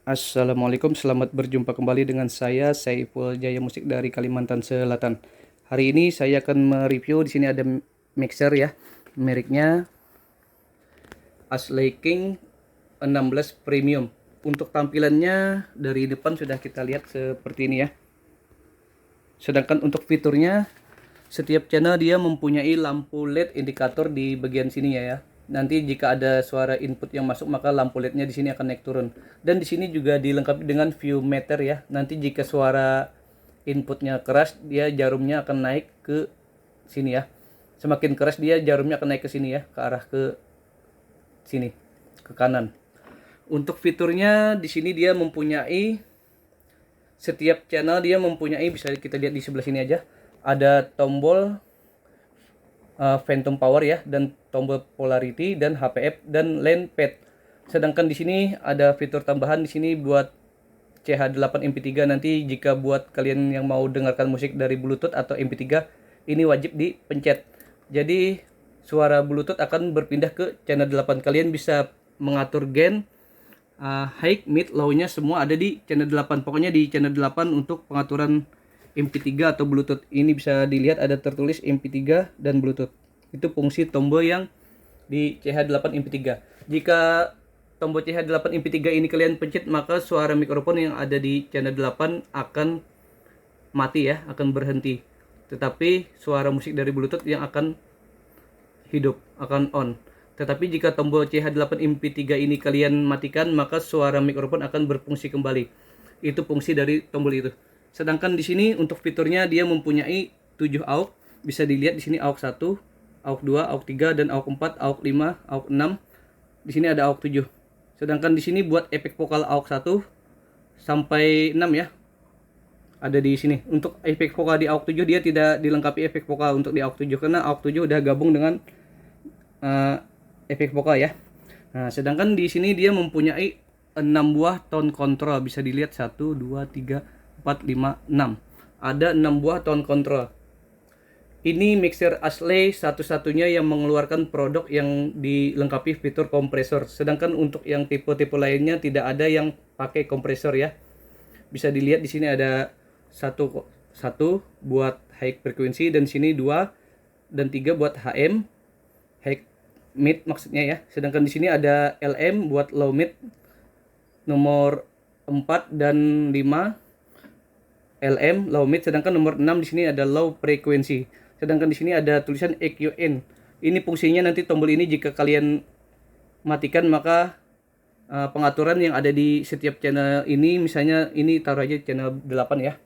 Assalamualaikum, selamat berjumpa kembali dengan saya Saiful Jaya Musik dari Kalimantan Selatan. Hari ini saya akan mereview. Di sini ada mixer ya, mereknya Ashley King 16 Premium. Untuk tampilannya dari depan sudah kita lihat seperti ini ya. Sedangkan untuk fiturnya, setiap channel dia mempunyai lampu LED indikator di bagian sini ya. Nanti jika ada suara input yang masuk maka lampu LED-nya di sini akan naik turun. Dan di sini juga dilengkapi dengan view meter ya. Nanti jika suara inputnya keras, dia jarumnya akan naik ke sini ya. Semakin keras dia jarumnya akan naik ke sini ya, ke arah ke sini, ke kanan. Untuk fiturnya di sini dia mempunyai setiap channel dia mempunyai, bisa kita lihat di sebelah sini aja, ada tombol phantom power ya, dan tombol polarity dan HPF dan lane pad. Sedangkan di sini ada fitur tambahan di sini buat CH8 MP3. Nanti jika buat kalian yang mau dengarkan musik dari Bluetooth atau MP3, ini wajib dipencet. Jadi suara Bluetooth akan berpindah ke channel 8. Kalian bisa mengatur gain, high, mid, low-nya semua ada di channel 8. Pokoknya di channel 8 untuk pengaturan MP3 atau Bluetooth. Ini bisa dilihat ada tertulis MP3 dan Bluetooth. Itu fungsi tombol yang di CH8 MP3. Jika tombol CH8 MP3 ini kalian pencet, maka suara mikrofon yang ada di channel 8 akan mati ya, akan berhenti. Tetapi suara musik dari Bluetooth yang akan hidup, akan on. Tetapi jika tombol CH8 MP3 ini kalian matikan, maka suara mikrofon akan berfungsi kembali. Itu fungsi dari tombol itu. Sedangkan di sini untuk fiturnya dia mempunyai 7 aux. Bisa dilihat di sini aux 1, aux 2, aux 3 dan aux 4, aux 5, aux 6. Di sini ada aux 7. Sedangkan di sini buat efek vokal aux 1 sampai 6 ya. Ada di sini. Untuk efek vokal di aux 7 dia tidak dilengkapi efek vokal untuk di aux 7 karena aux 7 udah gabung dengan efek vokal ya. Nah, sedangkan di sini dia mempunyai 6 buah tone control. Bisa dilihat 1 2 3 4 5 6. Ada 6 buah tone control. Ini mixer Ashley satu-satunya yang mengeluarkan produk yang dilengkapi fitur kompresor. Sedangkan untuk yang tipe-tipe lainnya tidak ada yang pakai kompresor ya. Bisa dilihat di sini ada satu buat high frequency, dan sini 2 dan 3 buat HM, high mid maksudnya ya. Sedangkan di sini ada LM buat low mid, nomor 4 dan 5 LM low mid. Sedangkan nomor 6 di sini ada low frequency. Sedangkan di sini ada tulisan EQN. Ini fungsinya nanti tombol ini jika kalian matikan maka pengaturan yang ada di setiap channel ini, misalnya ini taruh aja channel 8 ya.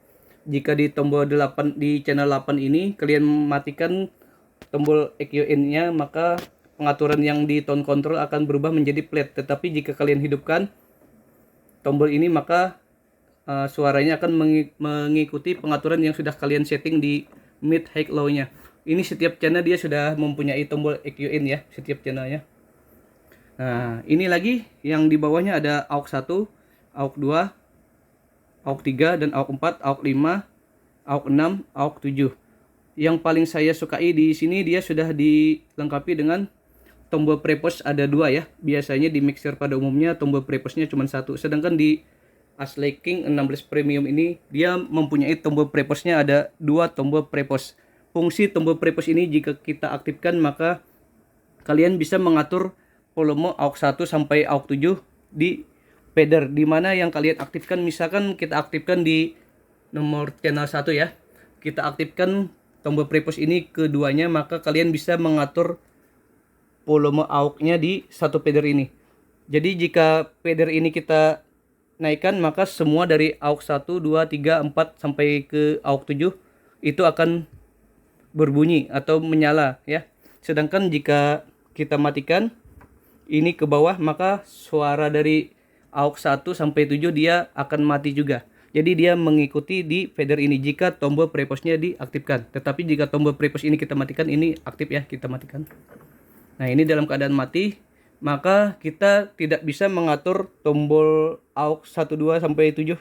Jika di tombol 8 di channel 8 ini kalian matikan tombol EQN-nya, maka pengaturan yang di tone control akan berubah menjadi flat. Tetapi jika kalian hidupkan tombol ini maka suaranya akan mengikuti pengaturan yang sudah kalian setting di mid, high, low-nya. Ini setiap channel dia sudah mempunyai tombol EQN ya, setiap channelnya. Nah, ini lagi yang di bawahnya ada aux 1, aux 2, aux 3 dan aux 4, aux 5, aux 6, aux 7. Yang paling saya sukai di sini dia sudah dilengkapi dengan tombol prepost, ada 2 ya. Biasanya di mixer pada umumnya tombol prepostnya cuma 1. Sedangkan di Ashley King 16 Premium ini dia mempunyai tombol prepostnya ada 2 tombol prepost. Fungsi tombol prepost ini jika kita aktifkan maka kalian bisa mengatur volume aux 1 sampai aux 7 di fader, dimana yang kalian aktifkan. Misalkan kita aktifkan di nomor channel 1 ya, kita aktifkan tombol prepost ini keduanya, maka kalian bisa mengatur volume aux-nya di satu fader ini. Jadi jika fader ini kita naikkan maka semua dari aux 1, 2, 3, 4 sampai ke aux 7 itu akan berbunyi atau menyala ya. Sedangkan jika kita matikan ini ke bawah maka suara dari aux 1 sampai 7 dia akan mati juga. Jadi dia mengikuti di fader ini jika tombol prepostnya diaktifkan. Tetapi jika tombol prepost ini kita matikan, ini aktif ya, kita matikan. Nah, ini dalam keadaan mati, maka kita tidak bisa mengatur tombol aux 1 2 sampai 7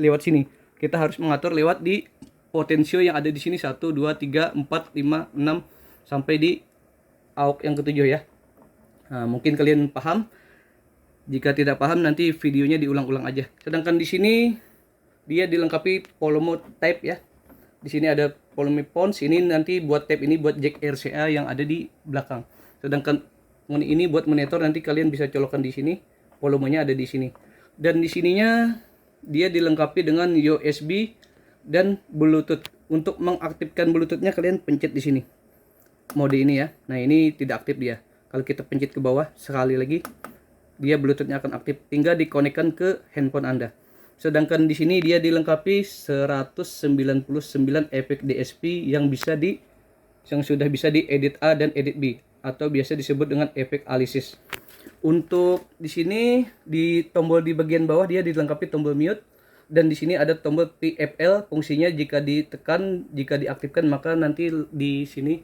lewat sini. Kita harus mengatur lewat di potensio yang ada di sini 1 2 3 4 5 6 sampai di aux yang ketujuh ya. Nah, mungkin kalian paham. Jika tidak paham nanti videonya diulang-ulang aja. Sedangkan di sini dia dilengkapi volume type ya. Di sini ada volume pons, ini nanti buat tape ini buat jack RCA yang ada di belakang. Sedangkan ini buat monitor, nanti kalian bisa colokkan di sini. Volumenya ada di sini. Dan di sininya dia dilengkapi dengan USB dan Bluetooth. Untuk mengaktifkan Bluetoothnya kalian pencet di sini. Mode ini ya. Nah, ini tidak aktif dia. Kalau kita pencet ke bawah sekali lagi, dia Bluetoothnya akan aktif, tinggal dikonekkan ke handphone Anda. Sedangkan di sini dia dilengkapi 199 efek DSP yang sudah bisa di edit A dan edit B atau biasa disebut dengan efek alisis. Untuk di sini di tombol di bagian bawah dia dilengkapi tombol mute, dan di sini ada tombol PFL, fungsinya jika diaktifkan maka nanti di sini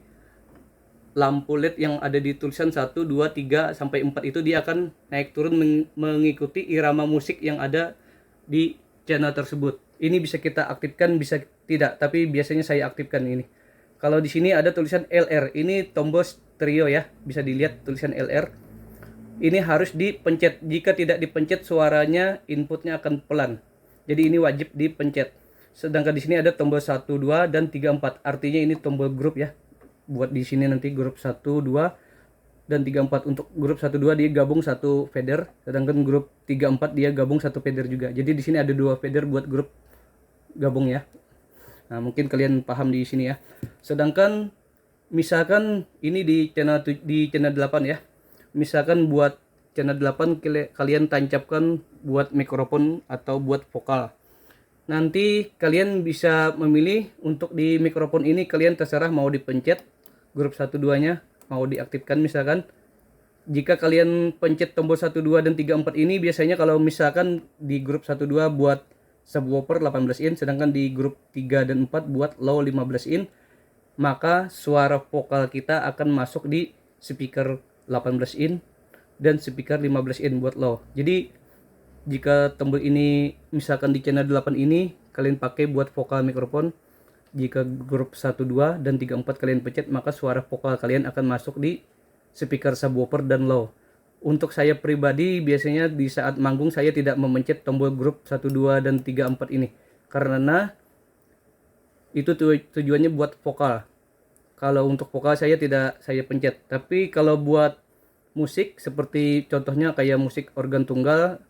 lampu LED yang ada di tulisan 1, 2, 3 sampai 4 itu dia akan naik turun mengikuti irama musik yang ada di channel tersebut. Ini bisa kita aktifkan, bisa tidak, tapi biasanya saya aktifkan ini. Kalau di sini ada tulisan LR, ini tombol stereo ya, bisa dilihat tulisan LR. Ini harus dipencet. Jika tidak dipencet suaranya inputnya akan pelan. Jadi ini wajib dipencet. Sedangkan di sini ada tombol 1, 2 dan 3, 4. Artinya ini tombol grup ya. Buat di sini nanti grup 1, 2 dan 3, 4. Untuk grup 1, 2 dia gabung satu fader, sedangkan grup 3, 4 dia gabung satu fader juga. Jadi di sini ada 2 fader buat grup gabung ya. Nah, mungkin kalian paham di sini ya. Sedangkan misalkan ini di channel 8 ya. Misalkan buat channel 8 kalian tancapkan buat mikrofon atau buat vokal. Nanti kalian bisa memilih untuk di mikrofon ini, kalian terserah mau dipencet grup 1, 2-nya, mau diaktifkan misalkan. Jika kalian pencet tombol 1, 2 dan 3, 4 ini biasanya kalau misalkan di grup 1, 2 buat subwoofer 18 in, sedangkan di grup 3 dan 4 buat low 15 in, maka suara vokal kita akan masuk di speaker 18 in dan speaker 15 in buat low. Jadi jika tombol ini misalkan di channel 8 ini kalian pakai buat vokal mikrofon, jika grup 1, 2 dan 3, 4 kalian pencet, maka suara vokal kalian akan masuk di speaker subwoofer dan low. Untuk saya pribadi biasanya di saat manggung saya tidak memencet tombol grup 1, 2 dan 3, 4 ini, karena itu tujuannya buat vokal. Kalau untuk vokal saya tidak saya pencet. Tapi kalau buat musik seperti contohnya kayak musik organ tunggal,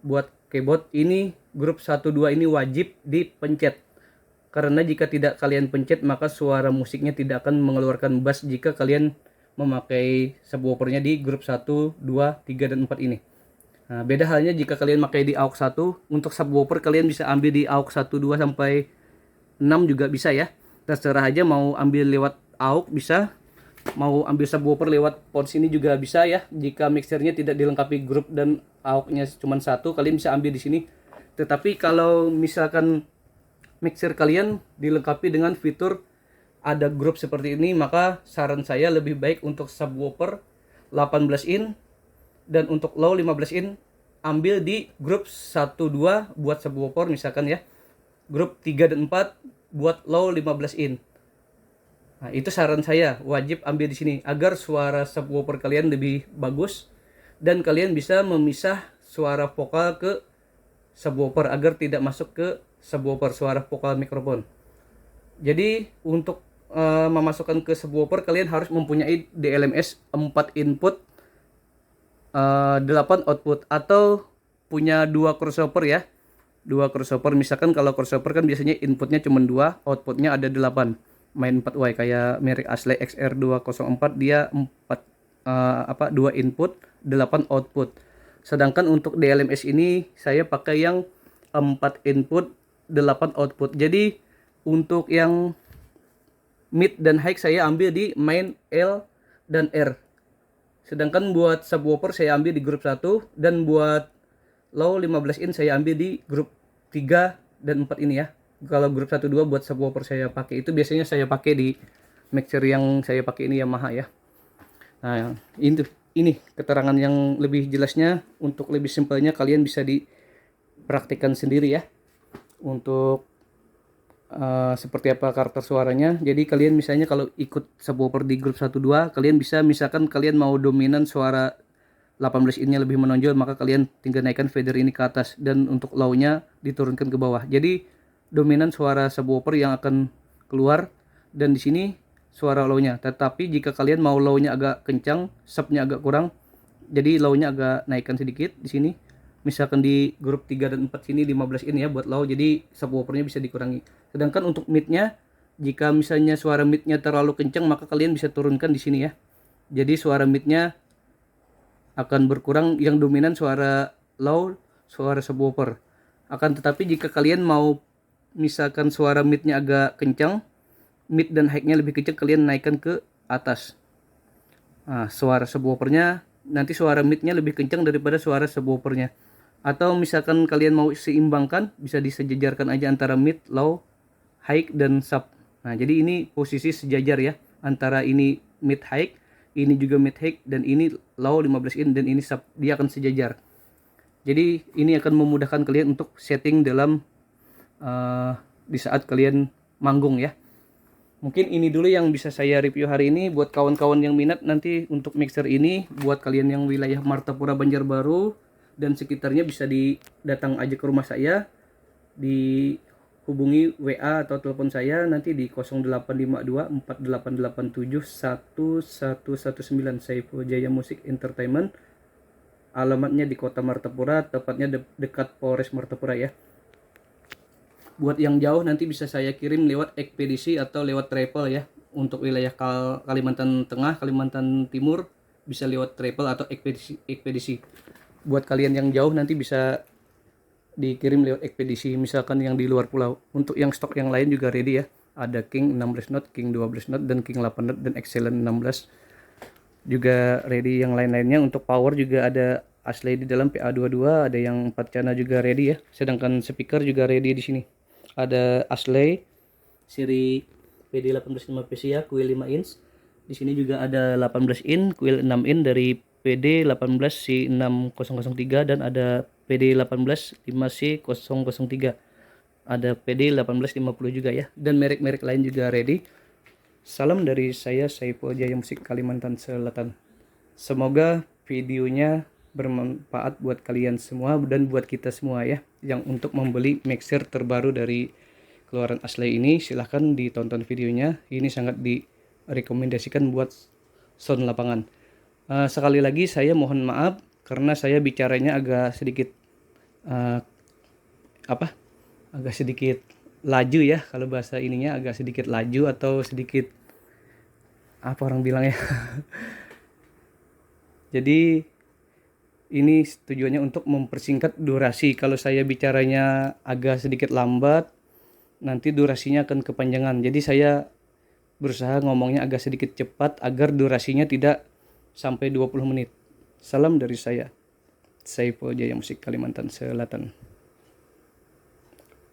buat keyboard ini grup 1, 2 ini wajib dipencet. Karena jika tidak kalian pencet maka suara musiknya tidak akan mengeluarkan bass jika kalian memakai subwoofernya di grup 1, 2, 3 dan 4 ini. Nah, beda halnya jika kalian pakai di aux 1, untuk subwoofer kalian bisa ambil di aux 1, 2 sampai 6 juga bisa ya. Terserah aja mau ambil lewat aux bisa, mau ambil subwoofer lewat pons ini juga bisa ya. Jika mixernya tidak dilengkapi grup dan aux-nya cuma satu, kalian bisa ambil di sini. Tetapi kalau misalkan mixer kalian dilengkapi dengan fitur ada grup seperti ini, maka saran saya lebih baik untuk subwoofer 18 in dan untuk low 15 in ambil di grup 1, 2 buat subwoofer misalkan ya. Grup 3 dan 4 buat low 15 in. Nah, itu saran saya, wajib ambil di sini agar suara subwoofer kalian lebih bagus dan kalian bisa memisah suara vokal ke subwoofer agar tidak masuk ke subwoofer suara vokal mikrofon. Jadi untuk memasukkan ke subwoofer kalian harus mempunyai DLMS 4 input 8 output atau punya 2 crossover ya. 2 crossover, misalkan kalau crossover kan biasanya inputnya cuma 2, outputnya ada 8. Main 4Y kayak merek Ashley XR204 dia 2 input 8 output. Sedangkan untuk DLMS ini saya pakai yang 4 input 8 output. Jadi untuk yang mid dan high saya ambil di main L dan R. Sedangkan buat subwoofer saya ambil di grup 1 dan buat low 15 in saya ambil di grup 3 dan 4 ini ya. Kalau grup 1, 2 buat subwoofer saya pakai itu biasanya saya pakai di mixer yang saya pakai ini Yamaha ya. Nah, ini keterangan yang lebih jelasnya. Untuk lebih simpelnya kalian bisa dipraktikkan sendiri ya. Untuk seperti apa karakter suaranya. Jadi kalian misalnya kalau ikut subwoofer di grup 1, 2 kalian bisa misalkan kalian mau dominan suara 18 innya lebih menonjol, maka kalian tinggal naikkan fader ini ke atas, dan untuk low-nya diturunkan ke bawah. Jadi dominan suara subwoofer yang akan keluar, dan di sini suara low-nya. Tetapi jika kalian mau low-nya agak kencang, sub-nya agak kurang, jadi low-nya agak naikkan sedikit di sini. Misalkan di grup 3 dan 4 sini 15 in ya buat low, jadi subwoofernya bisa dikurangi. Sedangkan untuk mid-nya, jika misalnya suara mid-nya terlalu kencang, maka kalian bisa turunkan di sini ya. Jadi suara mid-nya akan berkurang, yang dominan suara low, suara subwoofer. Akan tetapi jika kalian mau misalkan suara mid-nya agak kencang, mid dan high-nya lebih kencang, kalian naikkan ke atas. Nah, suara subwoofernya nanti suara mid-nya lebih kencang daripada suara subwoofernya. Atau misalkan kalian mau seimbangkan, bisa disejajarkan aja antara mid, low, high, dan sub. Nah, jadi ini posisi sejajar ya, antara ini mid high, ini juga mid high, dan ini low 15 in, dan ini sub. Dia akan sejajar. Jadi ini akan memudahkan kalian untuk setting dalam di saat kalian manggung ya. Mungkin ini dulu yang bisa saya review hari ini. Buat kawan-kawan yang minat nanti untuk mixer ini, buat kalian yang wilayah Martapura, Banjarbaru dan sekitarnya, bisa datang aja ke rumah saya, dihubungi WA atau telepon saya nanti di 0852 4887 1119. Saiful Jaya Musik Entertainment. Alamatnya di Kota Martapura, tepatnya dekat Polres Martapura ya. Buat yang jauh nanti bisa saya kirim lewat ekspedisi atau lewat travel ya. Untuk wilayah Kalimantan Tengah, Kalimantan Timur bisa lewat travel atau ekspedisi. Buat kalian yang jauh nanti bisa dikirim lewat ekspedisi, misalkan yang di luar pulau. Untuk yang stok yang lain juga ready ya. Ada King 16 knot, King 12 knot, dan King 8 knot, dan Excellent 16 juga ready. Yang lain-lainnya untuk power juga ada Ashley di dalam PA22, ada yang 4 channel juga ready ya. Sedangkan speaker juga ready di sini. Ada Ashley seri PD1850 PCA coil 5 inch. Di sini juga ada 18 in coil 6 in dari PD18 C6003, dan ada PD18 5C003. Ada PD1850 juga ya, dan merek-merek lain juga ready. Salam dari saya, Saiful Jaya Musik Kalimantan Selatan. Semoga videonya bermanfaat buat kalian semua dan buat kita semua ya, yang untuk membeli mixer terbaru dari keluaran Ashley ini. Silahkan ditonton videonya, ini sangat direkomendasikan buat sound lapangan. Sekali lagi saya mohon maaf karena saya bicaranya agak sedikit agak sedikit laju ya, kalau bahasa ininya agak sedikit laju atau sedikit apa orang bilang ya. Jadi ini tujuannya untuk mempersingkat durasi. Kalau saya bicaranya agak sedikit lambat, nanti durasinya akan kepanjangan. Jadi saya berusaha ngomongnya agak sedikit cepat agar durasinya tidak sampai 20 menit. Salam dari saya, Saiful Jaya Musik Kalimantan Selatan.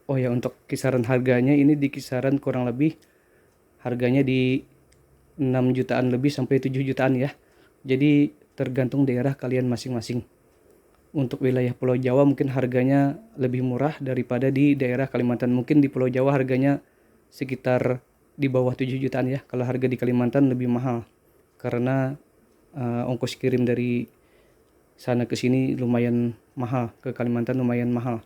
Oh ya, untuk kisaran harganya ini di kisaran kurang lebih harganya di 6 jutaan lebih sampai 7 jutaan ya. Jadi tergantung daerah kalian masing-masing. Untuk wilayah Pulau Jawa mungkin harganya lebih murah daripada di daerah Kalimantan. Mungkin di Pulau Jawa harganya sekitar di bawah 7 jutaan ya. Kalau harga di Kalimantan lebih mahal karena ongkos kirim dari sana ke sini lumayan mahal, ke Kalimantan lumayan mahal.